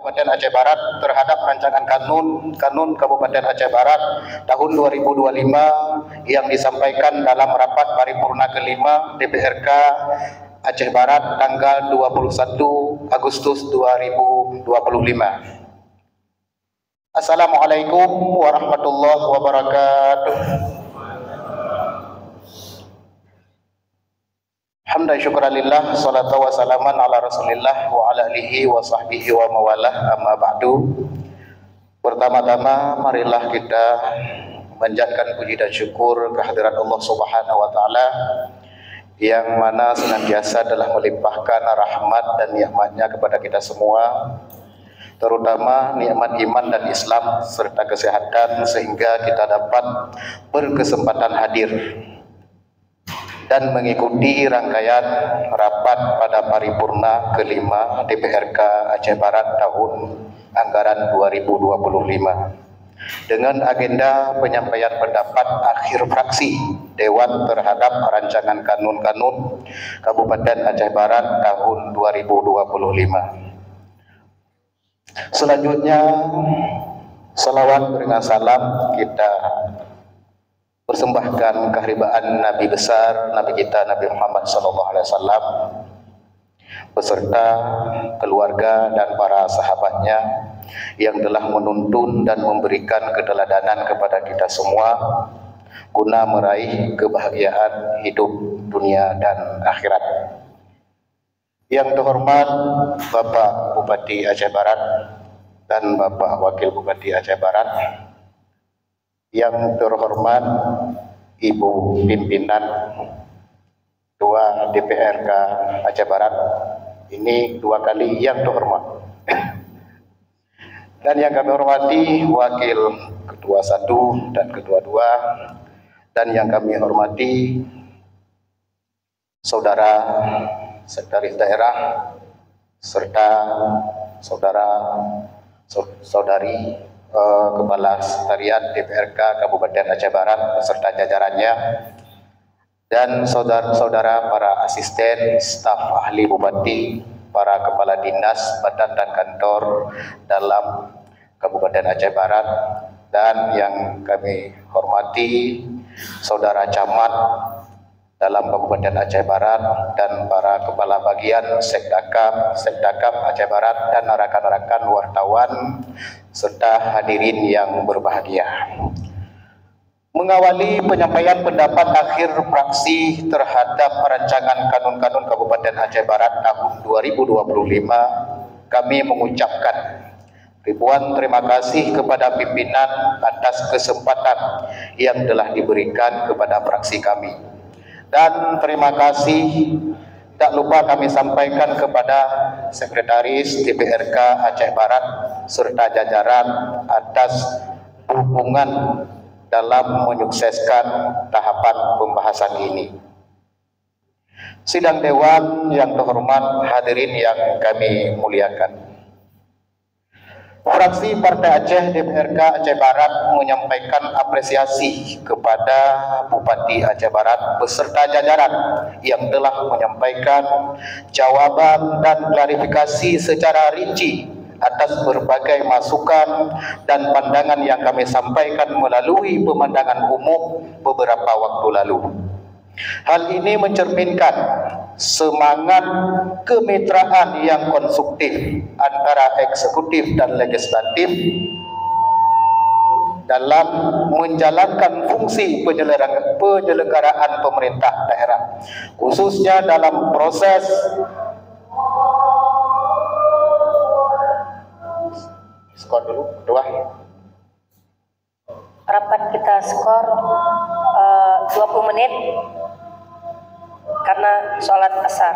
Kabupaten Aceh Barat terhadap rancangan kanun Kabupaten Aceh Barat tahun 2025 yang disampaikan dalam rapat paripurna kelima DPRK Aceh Barat tanggal 21 Agustus 2025. Assalamualaikum warahmatullahi wabarakatuh. Hamdan syukralillah, salatu wa salaman ala rasulillah wa ala alihi wa sahbihi wa mawalah, amma ba'du. Pertama-tama marilah kita menjadikan puji dan syukur kehadirat Allah subhanahu wa ta'ala yang mana senantiasa telah melimpahkan rahmat dan nikmatnya kepada kita semua, terutama nikmat iman dan Islam serta kesehatan, sehingga kita dapat berkesempatan hadir dan mengikuti rangkaian rapat pada paripurna kelima DPRK Aceh Barat tahun anggaran 2025 dengan agenda penyampaian pendapat akhir fraksi Dewan terhadap rancangan kanun-kanun Kabupaten Aceh Barat tahun 2025. Selanjutnya, salawat dengan salam kita persembahkan keharbaan Nabi besar, Nabi kita Nabi Muhammad SAW beserta keluarga dan para sahabatnya yang telah menuntun dan memberikan keteladanan kepada kita semua guna meraih kebahagiaan hidup dunia dan akhirat. Yang terhormat Bapak Bupati Aceh Barat dan Bapak Wakil Bupati Aceh Barat, yang terhormat Ibu Pimpinan Ketua DPRK Aceh Barat, ini dua kali yang terhormat, dan yang kami hormati Wakil Ketua 1 dan Ketua 2, dan yang kami hormati Saudara Sekretaris Daerah serta saudari Kepala Sekretariat DPRK Kabupaten Aceh Barat beserta jajarannya, dan saudara-saudara para asisten, staf ahli bupati, para kepala dinas, badan dan kantor dalam Kabupaten Aceh Barat, dan yang kami hormati saudara camat dalam Kabupaten Aceh Barat dan para kepala bagian Sekdakap Aceh Barat dan rekan-rekan wartawan serta hadirin yang berbahagia. Mengawali penyampaian pendapat akhir fraksi terhadap rancangan kanun-kanun Kabupaten Aceh Barat tahun 2025, kami mengucapkan ribuan terima kasih kepada pimpinan atas kesempatan yang telah diberikan kepada fraksi kami. Dan terima kasih tak lupa kami sampaikan kepada Sekretaris DPRK Aceh Barat serta jajaran atas dukungan dalam menyukseskan tahapan pembahasan ini. Sidang Dewan yang terhormat, hadirin yang kami muliakan. Fraksi Partai Aceh DPRK Aceh Barat menyampaikan apresiasi kepada Bupati Aceh Barat beserta jajaran yang telah menyampaikan jawaban dan klarifikasi secara rinci atas berbagai masukan dan pandangan yang kami sampaikan melalui pemandangan umum beberapa waktu lalu. Hal ini mencerminkan semangat kemitraan yang konstruktif antara eksekutif dan legislatif dalam menjalankan fungsi penyelenggaraan pemerintah daerah, khususnya dalam proses skor dulu kedua. Rapat kita skor 20 menit karena sholat asar.